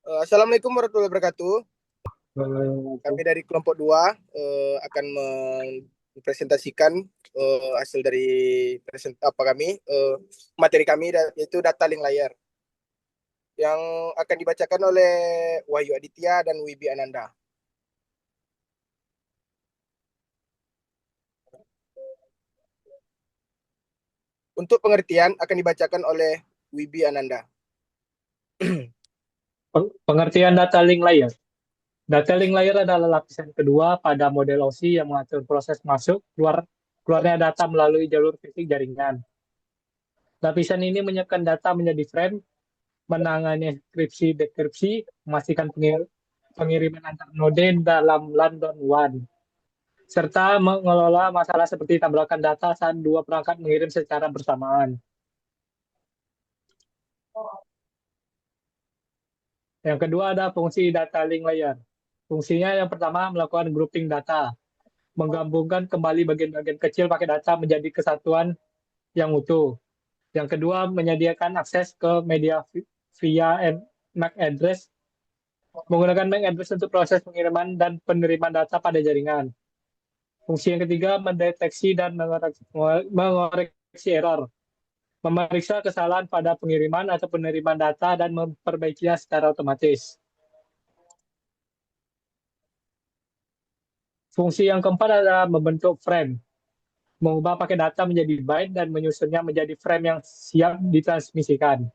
Assalamualaikum warahmatullahi wabarakatuh. Eh, Kami dari kelompok 2 akan mempresentasikan hasil dari materi kami yaitu data link layar yang akan dibacakan oleh Wahyu Aditya dan Wibi Ananda. Untuk pengertian akan dibacakan oleh Wibi Ananda. Pengertian data link layer. Data link layer adalah lapisan kedua pada model OSI yang mengatur proses masuk keluarnya data melalui jalur fisik jaringan. Lapisan ini menyiapkan data menjadi frame, menangani enkripsi dekripsi, memastikan pengiriman antar node dalam LAN dan WAN, serta mengelola masalah seperti tabrakan data saat dua perangkat mengirim secara bersamaan. Yang kedua ada fungsi data link layer. Fungsinya yang pertama melakukan grouping data, menggabungkan kembali bagian-bagian kecil pakai data menjadi kesatuan yang utuh. Yang kedua, menyediakan akses ke media via MAC address, menggunakan MAC address untuk proses pengiriman dan penerimaan data pada jaringan. Fungsi yang ketiga, mendeteksi dan mengoreksi error, memeriksa kesalahan pada pengiriman atau penerimaan data dan memperbaikinya secara otomatis. Fungsi yang keempat adalah membentuk frame, mengubah pakai data menjadi byte dan menyusunnya menjadi frame yang siap ditransmisikan.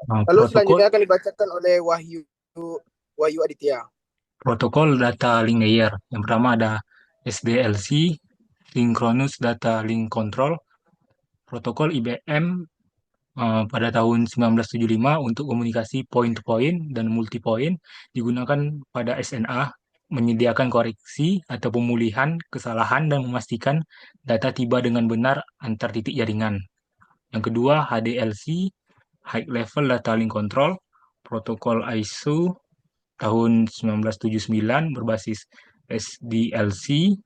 Lalu Protokol selanjutnya akan dibacakan oleh Wahyu Aditya. protokol data link layer. Yang pertama ada SDLC, Synchronous Data Link Control, protokol IBM pada tahun 1975 untuk komunikasi point-to-point dan multi-point digunakan pada SNA, menyediakan koreksi atau pemulihan kesalahan dan memastikan data tiba dengan benar antar titik jaringan. Yang kedua, HDLC, High Level Data Link Control, protokol ISO tahun 1979 berbasis SDLC,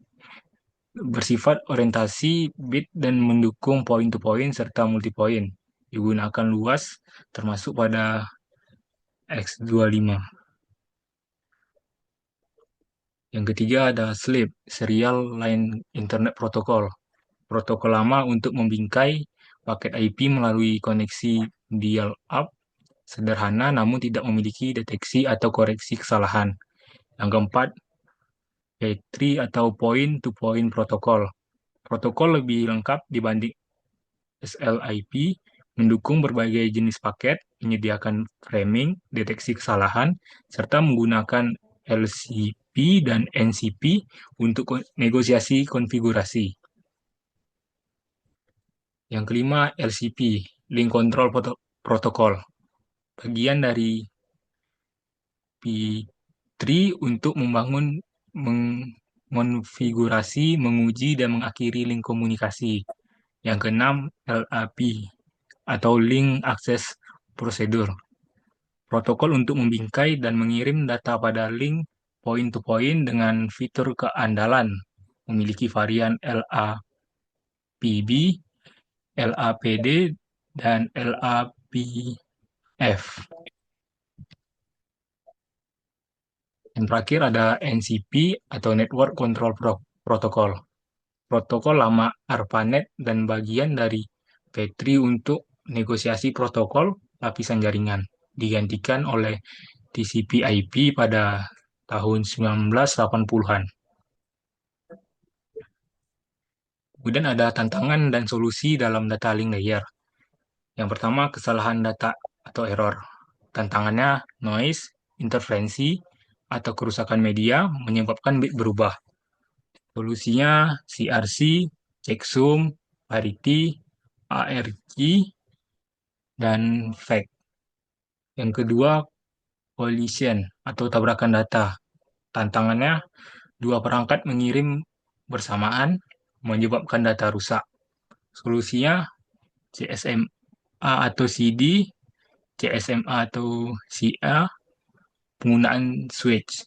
bersifat orientasi bit dan mendukung point-to-point serta multi-point. Digunakan luas, termasuk pada X25. Yang ketiga ada SLIP, Serial Line Internet Protocol. Protokol lama untuk membingkai paket IP melalui koneksi dial-up sederhana namun tidak memiliki deteksi atau koreksi kesalahan. Yang keempat, P3 atau Point-to-Point Protocol. Protokol lebih lengkap dibanding SLIP, mendukung berbagai jenis paket, menyediakan framing, deteksi kesalahan, serta menggunakan LCP dan NCP untuk negosiasi konfigurasi. Yang kelima, LCP, Link Control Protocol, bagian dari P3 untuk membangun, mengonfigurasi, menguji, dan mengakhiri link komunikasi. Yang keenam, LAP atau Link Access Procedure, protokol untuk membingkai dan mengirim data pada link point-to-point dengan fitur keandalan, memiliki varian LAPB, LAPD, dan LAPF. Yang terakhir ada NCP atau Network Control Protocol, protokol lama ARPANET dan bagian dari P3 untuk negosiasi protokol lapisan jaringan, digantikan oleh TCP/IP pada tahun 1980-an. Kemudian ada tantangan dan solusi dalam data link layer. Yang pertama, kesalahan data atau error. Tantangannya noise, interferensi, atau kerusakan media menyebabkan bit berubah. Solusinya CRC, checksum, parity, ARQ, dan fake. Yang kedua, collision atau tabrakan data. Tantangannya, dua perangkat mengirim bersamaan menyebabkan data rusak. Solusinya CSMA atau CD, CSMA atau CA, penggunaan switch.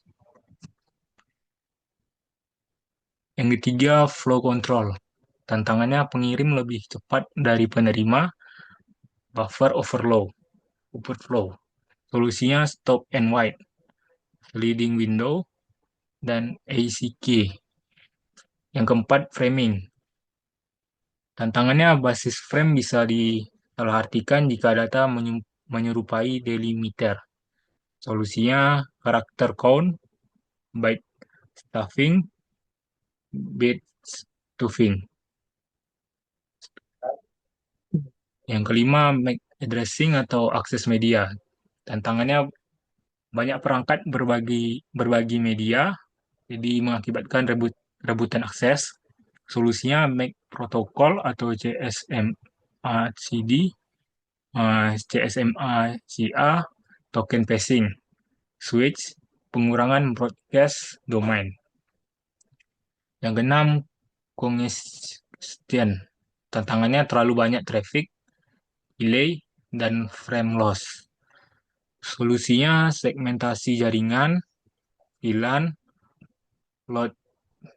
Yang ketiga, flow control. Tantangannya pengirim lebih cepat dari penerima, buffer overflow. Solusinya stop and wait, sliding window, dan ACK. Yang keempat, framing. Tantangannya basis frame bisa disalahartikan jika data menyerupai delimiter. Solusinya karakter count, byte stuffing, bit stuffing. Yang kelima, MAC addressing atau akses media. Tantangannya banyak perangkat berbagi media, jadi mengakibatkan rebutan akses. Solusinya MAC protokol atau CSMA-CD, CSMA-CA, token passing, switch, pengurangan broadcast domain. Yang keenam, congestion. Tantangannya terlalu banyak traffic, delay, dan frame loss. Solusinya segmentasi jaringan, VLAN, load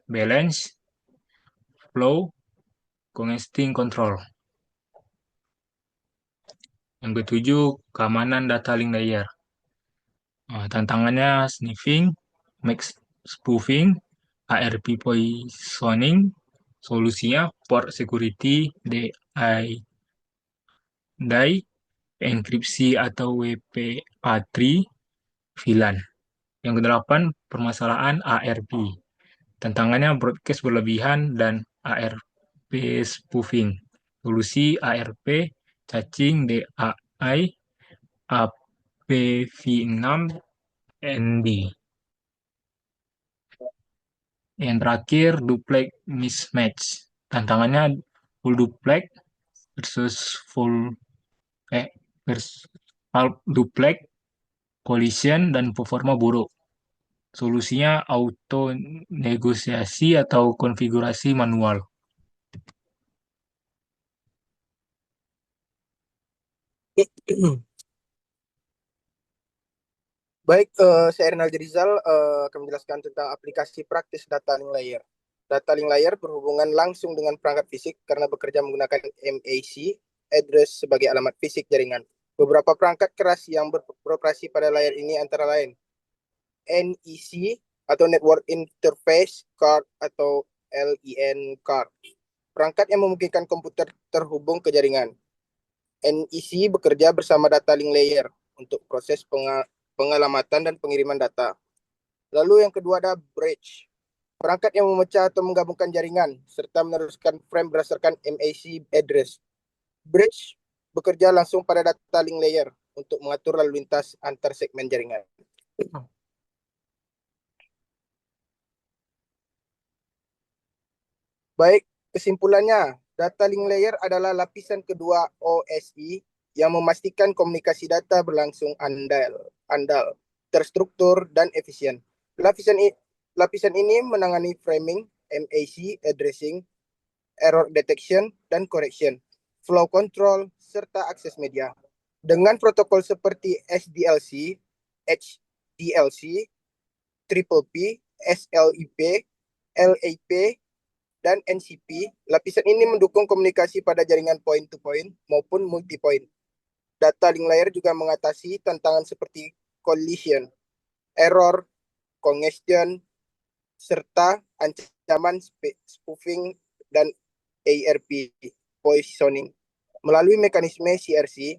balance, flow, congestion control. Yang ketujuh, keamanan data link layer. Tantangannya sniffing, MAC spoofing, ARP poisoning. Solusinya port security, DI, enkripsi atau WPA3, VLAN. Yang kedelapan, permasalahan ARP. Tantangannya broadcast berlebihan dan ARP spoofing. Solusi ARP, caching, DAI, APv6, ND. Yang terakhir, duplex mismatch. Tantangannya full duplex versus half duplex, collision, dan performa buruk. Solusinya auto negosiasi atau konfigurasi manual. Baik, saya Rinaldi Rizal akan menjelaskan tentang aplikasi praktis data link layer. Data link layer berhubungan langsung dengan perangkat fisik karena bekerja menggunakan MAC, address sebagai alamat fisik jaringan. Beberapa perangkat keras yang beroperasi pada layar ini antara lain NEC atau Network Interface Card atau LIN card. Perangkat yang memungkinkan komputer terhubung ke jaringan. NEC bekerja bersama data link layer untuk proses pengalamatan dan pengiriman data. Lalu yang kedua ada bridge. Perangkat yang memecah atau menggabungkan jaringan serta meneruskan frame berdasarkan MAC address. Bridge bekerja langsung pada data link layer untuk mengatur lalu lintas antar segmen jaringan. Baik, kesimpulannya, data link layer adalah lapisan kedua OSI yang memastikan komunikasi data berlangsung andal, terstruktur, dan efisien. Lapisan ini menangani framing, MAC, addressing, error detection, dan correction, flow control, serta akses media. Dengan protokol seperti SDLC, HDLC, Triple P, SLIP, LAP, dan NCP, lapisan ini mendukung komunikasi pada jaringan point-to-point maupun multi-point. Data link layer juga mengatasi tantangan seperti collision, error, congestion, serta ancaman spoofing dan ARP poisoning melalui mekanisme CRC,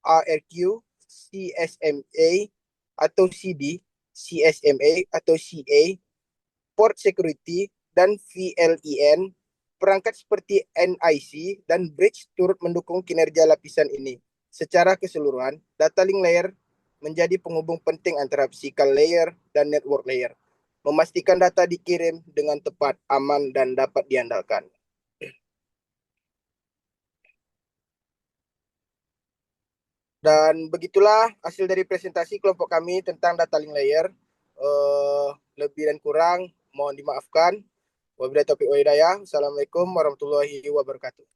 ARQ, CSMA atau CD, CSMA atau CA, port security, dan VLIN. Perangkat seperti NIC dan bridge turut mendukung kinerja lapisan ini. Secara keseluruhan, data link layer menjadi penghubung penting antara physical layer dan network layer, memastikan data dikirim dengan tepat, aman, dan dapat diandalkan. Dan begitulah hasil dari presentasi kelompok kami tentang data link layer. Lebih dan kurang mohon dimaafkan. Wabillahi taufiq wa hidayah. Assalamualaikum warahmatullahi wabarakatuh.